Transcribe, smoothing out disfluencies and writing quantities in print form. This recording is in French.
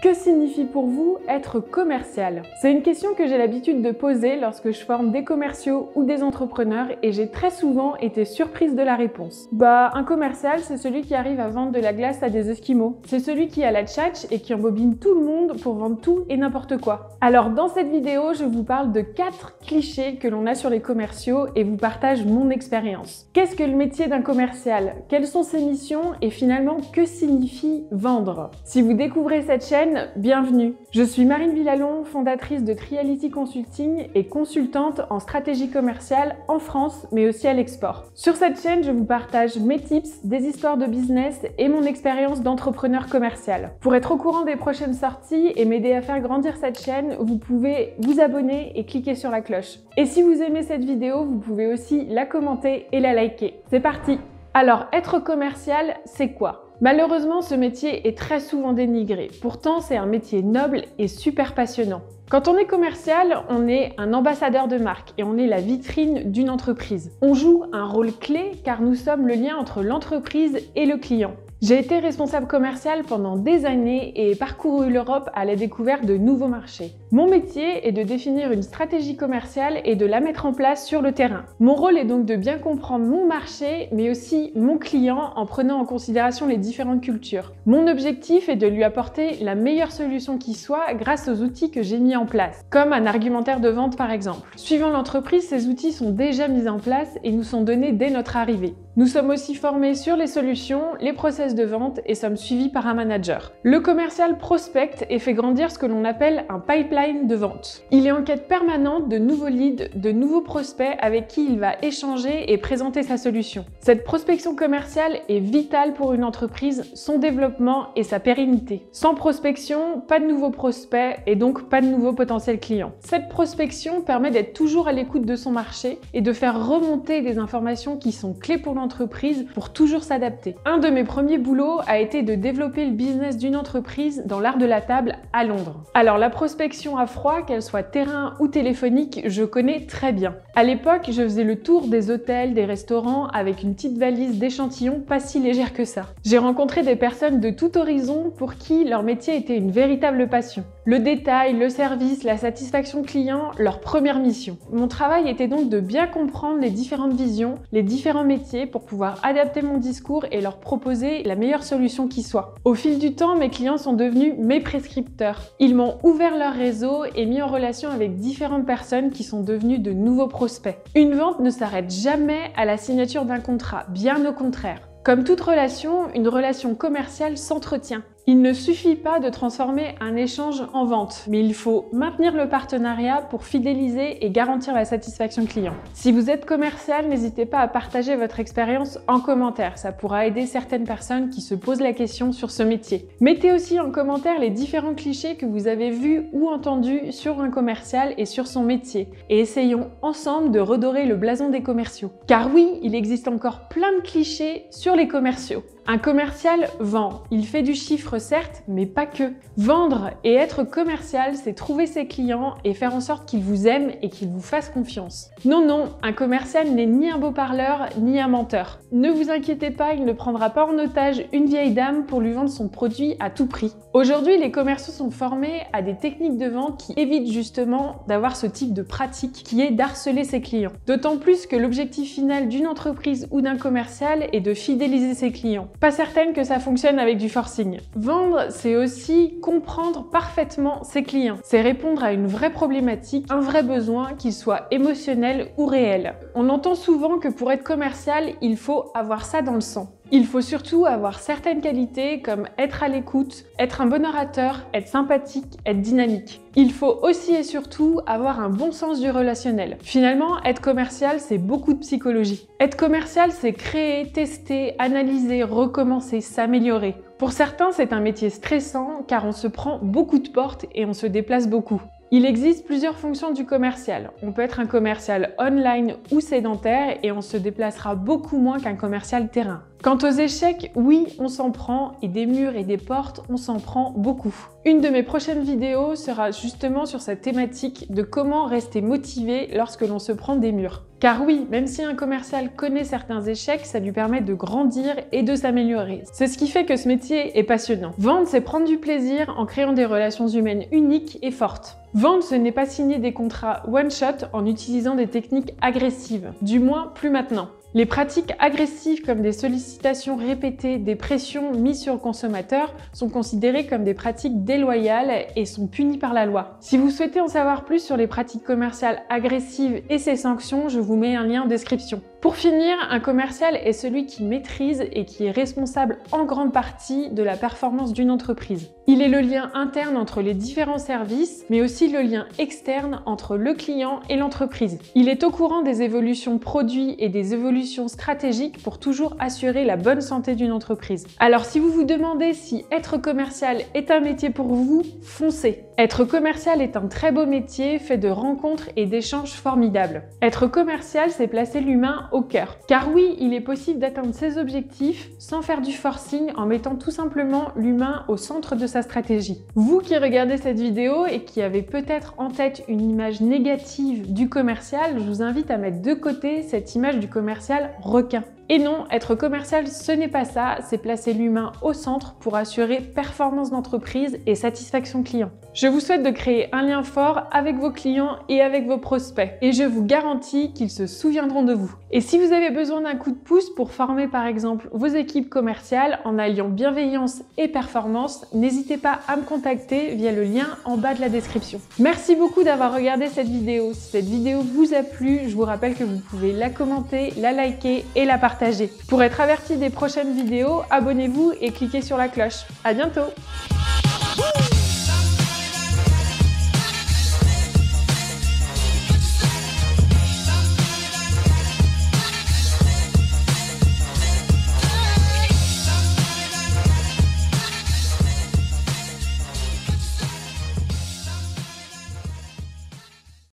Que signifie pour vous être commercial? C'est une question que j'ai l'habitude de poser lorsque je forme des commerciaux ou des entrepreneurs et j'ai très souvent été surprise de la réponse. Un commercial, c'est celui qui arrive à vendre de la glace à des Esquimaux. C'est celui qui a la tchatche et qui embobine tout le monde pour vendre tout et n'importe quoi. Alors dans cette vidéo, je vous parle de 4 clichés que l'on a sur les commerciaux et vous partage mon expérience. Qu'est-ce que le métier d'un commercial? Quelles sont ses missions? Et finalement, que signifie vendre? Si vous découvrez cette chaîne, bienvenue. Je suis Marine Villalon, fondatrice de Triality Consulting et consultante en stratégie commerciale en France, mais aussi à l'export. Sur cette chaîne, je vous partage mes tips, des histoires de business et mon expérience d'entrepreneur commercial. Pour être au courant des prochaines sorties et m'aider à faire grandir cette chaîne, vous pouvez vous abonner et cliquer sur la cloche. Et si vous aimez cette vidéo, vous pouvez aussi la commenter et la liker. C'est parti! Alors, être commercial, c'est quoi? Malheureusement, ce métier est très souvent dénigré. Pourtant, c'est un métier noble et super passionnant. Quand on est commercial, on est un ambassadeur de marque et on est la vitrine d'une entreprise. On joue un rôle clé car nous sommes le lien entre l'entreprise et le client. J'ai été responsable commercial pendant des années et parcouru l'Europe à la découverte de nouveaux marchés. Mon métier est de définir une stratégie commerciale et de la mettre en place sur le terrain. Mon rôle est donc de bien comprendre mon marché, mais aussi mon client en prenant en considération les différentes cultures. Mon objectif est de lui apporter la meilleure solution qui soit grâce aux outils que j'ai mis en place, comme un argumentaire de vente par exemple. Suivant l'entreprise, ces outils sont déjà mis en place et nous sont donnés dès notre arrivée. Nous sommes aussi formés sur les solutions, les process de vente et sommes suivis par un manager. Le commercial prospecte et fait grandir ce que l'on appelle un pipeline de vente. Il est en quête permanente de nouveaux leads, de nouveaux prospects avec qui il va échanger et présenter sa solution. Cette prospection commerciale est vitale pour une entreprise, son développement et sa pérennité. Sans prospection, pas de nouveaux prospects et donc pas de nouveaux potentiels clients. Cette prospection permet d'être toujours à l'écoute de son marché et de faire remonter des informations qui sont clés pour l'entreprise pour toujours s'adapter. Un de mes premiers boulots a été de développer le business d'une entreprise dans l'art de la table à Londres. Alors la prospection à froid, qu'elle soit terrain ou téléphonique, je connais très bien. À l'époque, je faisais le tour des hôtels, des restaurants avec une petite valise d'échantillons pas si légère que ça. J'ai rencontré des personnes de tout horizon pour qui leur métier était une véritable passion. Le détail, le service, la satisfaction client, leur première mission. Mon travail était donc de bien comprendre les différentes visions, les différents métiers pour pouvoir adapter mon discours et leur proposer la meilleure solution qui soit. Au fil du temps, mes clients sont devenus mes prescripteurs. Ils m'ont ouvert leur réseau et mis en relation avec différentes personnes qui sont devenues de nouveaux prospects. Une vente ne s'arrête jamais à la signature d'un contrat, bien au contraire. Comme toute relation, une relation commerciale s'entretient. Il ne suffit pas de transformer un échange en vente, mais il faut maintenir le partenariat pour fidéliser et garantir la satisfaction client. Si vous êtes commercial, n'hésitez pas à partager votre expérience en commentaire, ça pourra aider certaines personnes qui se posent la question sur ce métier. Mettez aussi en commentaire les différents clichés que vous avez vus ou entendus sur un commercial et sur son métier, et essayons ensemble de redorer le blason des commerciaux. Car oui, il existe encore plein de clichés sur les commerciaux. Un commercial vend, il fait du chiffre certes, mais pas que. Vendre et être commercial, c'est trouver ses clients et faire en sorte qu'ils vous aiment et qu'ils vous fassent confiance. Non, un commercial n'est ni un beau parleur, ni un menteur. Ne vous inquiétez pas, il ne prendra pas en otage une vieille dame pour lui vendre son produit à tout prix. Aujourd'hui, les commerciaux sont formés à des techniques de vente qui évitent justement d'avoir ce type de pratique qui est d'harceler ses clients. D'autant plus que l'objectif final d'une entreprise ou d'un commercial est de fidéliser ses clients. Pas certaine que ça fonctionne avec du forcing. Vendre, c'est aussi comprendre parfaitement ses clients. C'est répondre à une vraie problématique, un vrai besoin, qu'il soit émotionnel ou réel. On entend souvent que pour être commercial, il faut avoir ça dans le sang. Il faut surtout avoir certaines qualités comme être à l'écoute, être un bon orateur, être sympathique, être dynamique. Il faut aussi et surtout avoir un bon sens du relationnel. Finalement, être commercial, c'est beaucoup de psychologie. Être commercial, c'est créer, tester, analyser, recommencer, s'améliorer. Pour certains, c'est un métier stressant car on se prend beaucoup de portes et on se déplace beaucoup. Il existe plusieurs fonctions du commercial. On peut être un commercial online ou sédentaire et on se déplacera beaucoup moins qu'un commercial terrain. Quant aux échecs, oui, on s'en prend, et des murs et des portes, on s'en prend beaucoup. Une de mes prochaines vidéos sera justement sur cette thématique de comment rester motivé lorsque l'on se prend des murs. Car oui, même si un commercial connaît certains échecs, ça lui permet de grandir et de s'améliorer. C'est ce qui fait que ce métier est passionnant. Vendre, c'est prendre du plaisir en créant des relations humaines uniques et fortes. Vendre, ce n'est pas signer des contrats one-shot en utilisant des techniques agressives. Du moins, plus maintenant. Les pratiques agressives comme des sollicitations répétées, des pressions mises sur le consommateur sont considérées comme des pratiques déloyales et sont punies par la loi. Si vous souhaitez en savoir plus sur les pratiques commerciales agressives et ses sanctions, je vous mets un lien en description. Pour finir, un commercial est celui qui maîtrise et qui est responsable en grande partie de la performance d'une entreprise. Il est le lien interne entre les différents services, mais aussi le lien externe entre le client et l'entreprise. Il est au courant des évolutions produits et des évolutions stratégiques pour toujours assurer la bonne santé d'une entreprise. Alors si vous vous demandez si être commercial est un métier pour vous, foncez! Être commercial est un très beau métier fait de rencontres et d'échanges formidables. Être commercial, c'est placer l'humain au cœur. Car oui, il est possible d'atteindre ses objectifs sans faire du forcing en mettant tout simplement l'humain au centre de sa stratégie. Vous qui regardez cette vidéo et qui avez peut-être en tête une image négative du commercial, je vous invite à mettre de côté cette image du commercial requin. Et non, être commercial, ce n'est pas ça, c'est placer l'humain au centre pour assurer performance d'entreprise et satisfaction client. Je vous souhaite de créer un lien fort avec vos clients et avec vos prospects. Et je vous garantis qu'ils se souviendront de vous. Et si vous avez besoin d'un coup de pouce pour former par exemple vos équipes commerciales en alliant bienveillance et performance, n'hésitez pas à me contacter via le lien en bas de la description. Merci beaucoup d'avoir regardé cette vidéo. Si cette vidéo vous a plu, je vous rappelle que vous pouvez la commenter, la liker et la partager. Pour être averti des prochaines vidéos, abonnez-vous et cliquez sur la cloche. À bientôt!